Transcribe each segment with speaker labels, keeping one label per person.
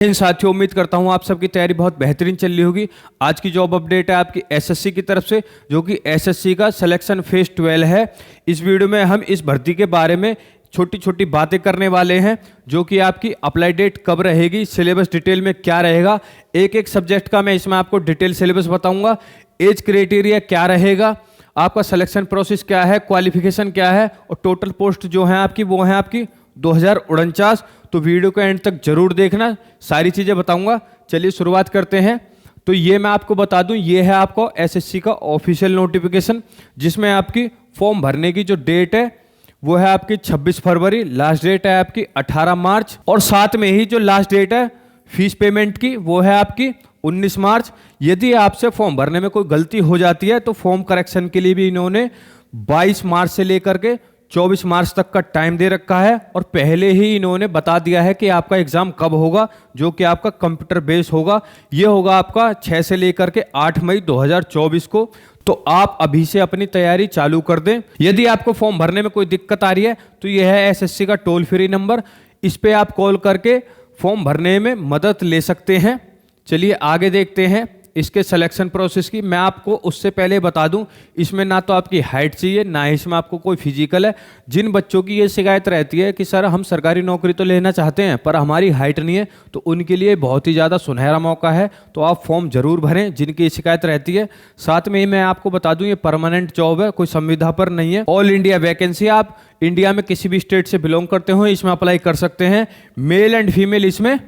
Speaker 1: इन साथियों, उम्मीद करता हूं आप सबकी तैयारी बहुत बेहतरीन चल रही होगी। आज की जॉब अपडेट है आपकी एसएससी की तरफ से, जो कि एसएससी का सिलेक्शन फेज 12 है। इस वीडियो में हम इस भर्ती के बारे में छोटी छोटी बातें करने वाले हैं, जो कि आपकी अप्लाई डेट कब रहेगी, सिलेबस डिटेल में क्या रहेगा, एक एक सब्जेक्ट का मैं इसमें आपको डिटेल सिलेबस बताऊंगा, एज क्राइटेरिया क्या रहेगा, आपका सिलेक्शन प्रोसेस क्या है, क्वालिफिकेशन क्या है, और टोटल पोस्ट जो है आपकी वो है आपकी 2049। तो वीडियो को एंड तक जरूर देखना, सारी चीजें बताऊंगा। चलिए शुरुआत करते हैं। तो ये मैं आपको बता दूं, ये है आपको एसएससी का ऑफिशियल नोटिफिकेशन, जिसमें आपकी फॉर्म भरने की जो डेट है वो है आपकी 26 फरवरी, लास्ट डेट है आपकी 18 मार्च, और साथ में ही जो लास्ट डेट है फीस पेमेंट की वो है आपकी 19 मार्च। यदि आपसे फॉर्म भरने में कोई गलती हो जाती है तो फॉर्म करेक्शन के लिए भी इन्होंने 22 मार्च से लेकर के 24 मार्च तक का टाइम दे रखा है, और पहले ही इन्होंने बता दिया है कि आपका एग्जाम कब होगा, जो कि आपका कंप्यूटर बेस होगा। ये होगा आपका 6 से लेकर के 8 मई 2024 को। तो आप अभी से अपनी तैयारी चालू कर दें। यदि आपको फॉर्म भरने में कोई दिक्कत आ रही है तो यह है एसएससी का टोल फ्री नंबर, इस पे आप कॉल करके फॉर्म भरने में मदद ले सकते हैं। चलिए आगे देखते हैं इसके सिलेक्शन प्रोसेस की। मैं आपको उससे पहले बता दूं, इसमें ना तो आपकी हाइट चाहिए, ना इसमें आपको कोई फिजिकल है। जिन बच्चों की ये शिकायत रहती है कि सर हम सरकारी नौकरी तो लेना चाहते हैं पर हमारी हाइट नहीं है, तो उनके लिए बहुत ही ज़्यादा सुनहरा मौका है। तो आप फॉर्म जरूर भरें जिनकी ये शिकायत रहती है। साथ में ही मैं आपको बता दूं, ये परमानेंट जॉब है, कोई संविदा पर नहीं है। ऑल इंडिया वैकेंसी, आप इंडिया में किसी भी स्टेट से बिलोंग करते हो इसमें अप्लाई कर सकते हैं। मेल एंड फीमेल इसमें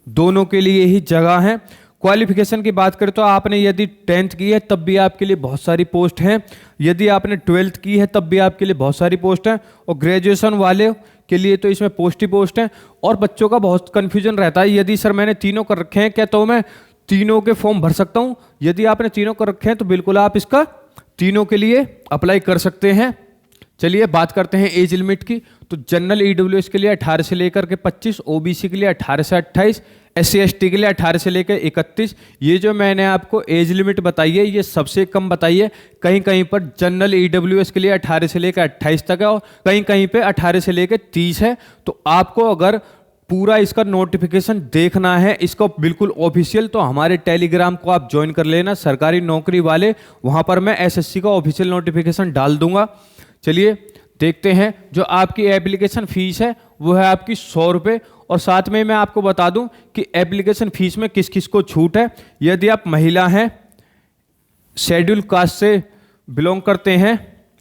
Speaker 1: दोनों के लिए ही जगह है। क्वालिफिकेशन की बात करें तो आपने यदि 10th की है तब भी आपके लिए बहुत सारी पोस्ट हैं, यदि आपने 12th की है तब भी आपके लिए बहुत सारी पोस्ट हैं, और ग्रेजुएशन वाले के लिए तो इसमें पोस्ट ही पोस्ट हैं। और बच्चों का बहुत कन्फ्यूजन रहता है, यदि सर मैंने तीनों कर रखे हैं क्या तो मैं तीनों के फॉर्म भर सकता हूं? यदि आपने तीनों कर रखे हैं तो बिल्कुल आप इसका तीनों के लिए अप्लाई कर सकते हैं। चलिए बात करते हैं एज लिमिट की। तो जनरल ईडब्ल्यूएस के लिए 18 से लेकर के 25, ओबीसी के लिए 18 से 28, एससी एसटी के लिए 18 से लेकर 31। ये जो मैंने आपको एज लिमिट बताई है ये सबसे कम बताई है। कहीं कहीं पर जनरल ईडब्ल्यूएस के लिए 18 से लेकर 28 तक है, और कहीं कहीं पे 18 से लेकर 30 है। तो आपको अगर पूरा इसका नोटिफिकेशन देखना है, इसको बिल्कुल ऑफिशियल, तो हमारे टेलीग्राम को आप ज्वाइन कर लेना, सरकारी नौकरी वाले। वहां पर मैं एसएससी का ऑफिशियल नोटिफिकेशन डाल दूंगा। चलिए देखते हैं। जो आपकी एप्लीकेशन फीस है वो है आपकी 100 रुपये, और साथ में मैं आपको बता दूं कि एप्लीकेशन फीस में किस किस को छूट है। यदि आप महिला हैं, शेड्यूल कास्ट से बिलोंग करते हैं,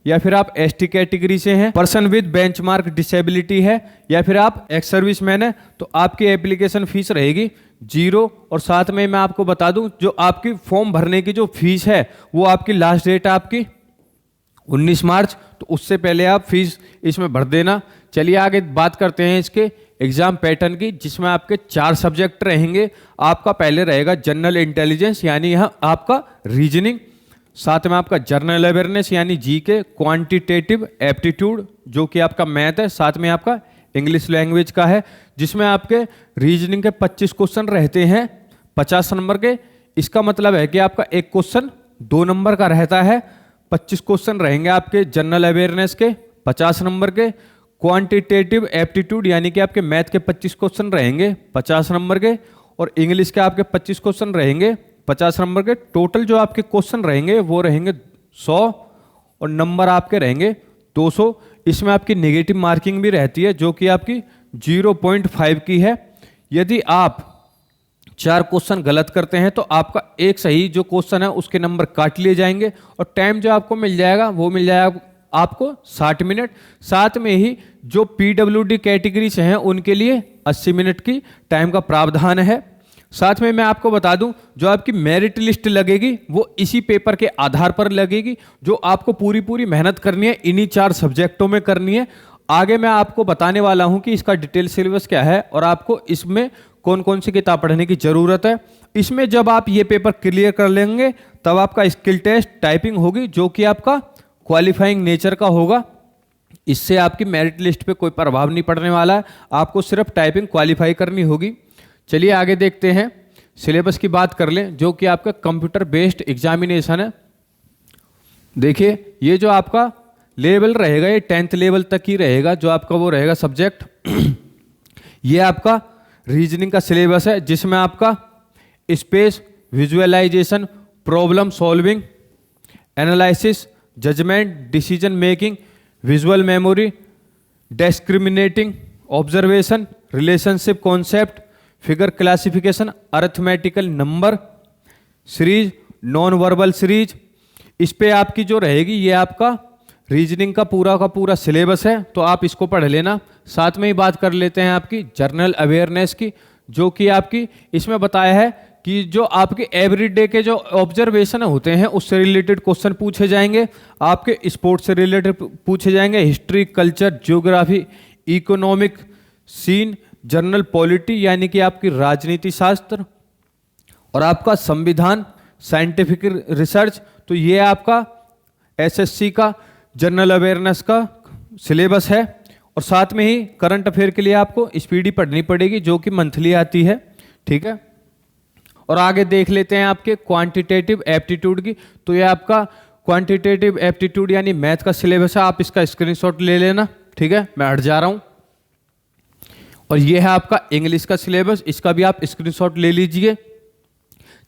Speaker 1: या फिर आप एसटी कैटेगरी से हैं, पर्सन विद बेंचमार्क डिसेबिलिटी है, या फिर आप एक्स सर्विस मैन है, तो आपकी एप्लीकेशन फीस रहेगी 0। और साथ में मैं आपको बता दूं, जो आपकी फॉर्म भरने की जो फीस है वो आपकी लास्ट डेट है आपकी 19 मार्च, तो उससे पहले आप फीस इसमें भर देना। चलिए आगे बात करते हैं इसके एग्जाम पैटर्न की, जिसमें आपके 4 सब्जेक्ट रहेंगे। आपका पहले रहेगा जनरल इंटेलिजेंस, यानी यह आपका रीजनिंग, साथ में आपका जनरल अवेयरनेस यानी जीके, क्वांटिटेटिव एप्टीट्यूड जो कि आपका मैथ है, साथ में आपका इंग्लिश लैंग्वेज का है, जिसमें आपके रीजनिंग के 25 क्वेश्चन रहते हैं 50 नंबर के। इसका मतलब है कि आपका एक क्वेश्चन 2 नंबर का रहता है। 25 क्वेश्चन रहेंगे आपके जनरल अवेयरनेस के 50 नंबर के। क्वांटिटेटिव एप्टीट्यूड यानी कि आपके मैथ के 25 क्वेश्चन रहेंगे 50 नंबर के, और इंग्लिश के आपके 25 क्वेश्चन रहेंगे 50 नंबर के। टोटल जो आपके क्वेश्चन रहेंगे वो रहेंगे 100, और नंबर आपके रहेंगे 200। इसमें आपकी नेगेटिव मार्किंग भी रहती है, जो कि आपकी 0.5 की है। यदि आप 4 क्वेश्चन गलत करते हैं तो आपका एक सही जो क्वेश्चन है उसके नंबर काट लिए जाएंगे, और टाइम जो आपको मिल जाएगा वो मिल जाएगा आपको 60 मिनट। साथ में ही जो पीडब्ल्यूडी कैटेगरी से हैं उनके लिए 80 मिनट की टाइम का प्रावधान है। साथ में मैं आपको बता दूं, जो आपकी मेरिट लिस्ट लगेगी वो इसी पेपर के आधार पर लगेगी, जो आपको पूरी पूरी मेहनत करनी है, इन्हीं 4 सब्जेक्टों में करनी है। आगे मैं आपको बताने वाला हूं कि इसका डिटेल सिलेबस क्या है और आपको इसमें कौन कौन सी किताब पढ़ने की जरूरत है। इसमें जब आप ये पेपर क्लियर कर लेंगे तब आपका स्किल टेस्ट टाइपिंग होगी, जो कि आपका क्वालिफाइंग नेचर का होगा। इससे आपकी मेरिट लिस्ट पे कोई प्रभाव नहीं पड़ने वाला है, आपको सिर्फ टाइपिंग क्वालिफाई करनी होगी। चलिए आगे देखते हैं। सिलेबस की बात कर लें, जो कि आपका कंप्यूटर बेस्ड एग्जामिनेशन है। देखिए ये जो आपका लेवल रहेगा ये 10th लेवल तक ही रहेगा, जो आपका वो रहेगा सब्जेक्ट। ये आपका रीजनिंग का सिलेबस है, जिसमें आपका space, visualisation, problem solving, analysis, judgement, decision making, visual memory, discriminating observation, relationship concept, figure classification, arithmetical number series, non verbal series. इस पे आपकी जो रहेगी ये आपका रीजनिंग का पूरा सिलेबस है, तो आप इसको पढ़ लेना। साथ में ही बात कर लेते हैं आपकी जनरल अवेयरनेस की, जो कि आपकी इसमें बताया है कि जो आपके एवरीडे के जो ऑब्जर्वेशन होते हैं उससे रिलेटेड क्वेश्चन पूछे जाएंगे, आपके स्पोर्ट्स से रिलेटेड पूछे जाएंगे, history, culture, geography, economic, scene, general polity यानी कि आपकी राजनीति शास्त्र, और आपका संविधान, साइंटिफिक रिसर्च। तो ये आपका एसएससी का जनरल अवेयरनेस का सिलेबस है। और साथ में ही करंट अफेयर के लिए आपको स्पीडी पढ़नी पड़ेगी, जो कि मंथली आती है, ठीक है। और आगे देख लेते हैं आपके क्वांटिटेटिव एप्टीट्यूड की। तो ये आपका क्वांटिटेटिव एप्टीट्यूड यानी मैथ का सिलेबस है, आप इसका स्क्रीनशॉट ले लेना, ठीक है। मैं हट जा रहा हूं। और ये है आपका इंग्लिश का सिलेबस, इसका भी आप स्क्रीनशॉट ले लीजिए।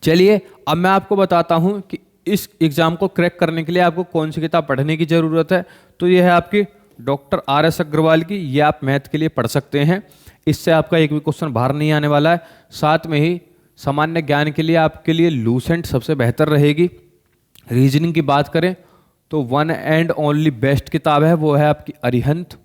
Speaker 1: चलिए अब मैं आपको बताता हूं कि इस एग्जाम को क्रैक करने के लिए आपको कौन सी किताब पढ़ने की जरूरत है। तो ये है आपकी डॉक्टर RS अग्रवाल की, ये आप मैथ के लिए पढ़ सकते हैं, इससे आपका एक भी क्वेश्चन बाहर नहीं आने वाला है। साथ में ही सामान्य ज्ञान के लिए आपके लिए लूसेंट सबसे बेहतर रहेगी। रीजनिंग की बात करें तो वन एंड ओनली बेस्ट किताब है, वो है आपकी अरिहंत,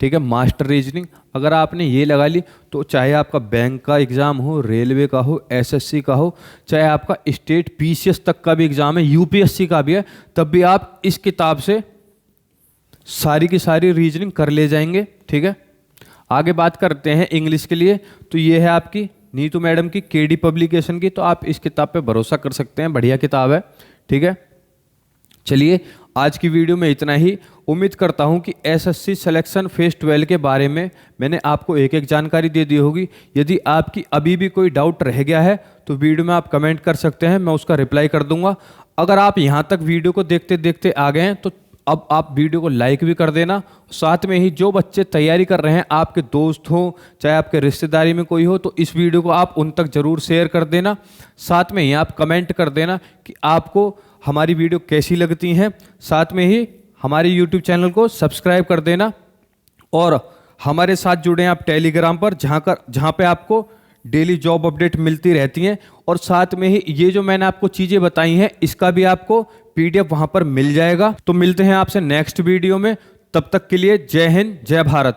Speaker 1: ठीक है, मास्टर रीजनिंग। अगर आपने ये लगा ली तो चाहे आपका बैंक का एग्जाम हो, रेलवे का हो, एसएससी का हो, चाहे आपका स्टेट पीसीएस तक का भी एग्जाम है, यूपीएससी का भी है, तब भी आप इस किताब से सारी की सारी रीजनिंग कर ले जाएंगे, ठीक है। आगे बात करते हैं इंग्लिश के लिए। तो ये है आपकी नीतू मैडम की केडी पब्लिकेशन की, तो आप इस किताब पे भरोसा कर सकते हैं, बढ़िया किताब है, ठीक है। चलिए आज की वीडियो में इतना ही। उम्मीद करता हूं कि एसएससी सिलेक्शन फेज 12 के बारे में मैंने आपको एक एक जानकारी दे दी होगी। यदि आपकी अभी भी कोई डाउट रह गया है तो वीडियो में आप कमेंट कर सकते हैं, मैं उसका रिप्लाई कर दूंगा। अगर आप यहां तक वीडियो को देखते देखते आ गए हैं तो अब आप वीडियो को लाइक भी कर देना। साथ में ही जो बच्चे तैयारी कर रहे हैं, आपके दोस्त हो चाहे आपके रिश्तेदारी में कोई हो, तो इस वीडियो को आप उन तक जरूर शेयर कर देना। साथ में ही आप कमेंट कर देना कि आपको हमारी वीडियो कैसी लगती हैं। साथ में ही हमारे YouTube चैनल को सब्सक्राइब कर देना और हमारे साथ जुड़े आप टेलीग्राम पर, जहाँ पे आपको डेली जॉब अपडेट मिलती रहती हैं। और साथ में ही ये जो मैंने आपको चीज़ें बताई हैं, इसका भी आपको PDF वहाँ पर मिल जाएगा। तो मिलते हैं आपसे नेक्स्ट वीडियो में, तब तक के लिए जय हिंद, जय भारत।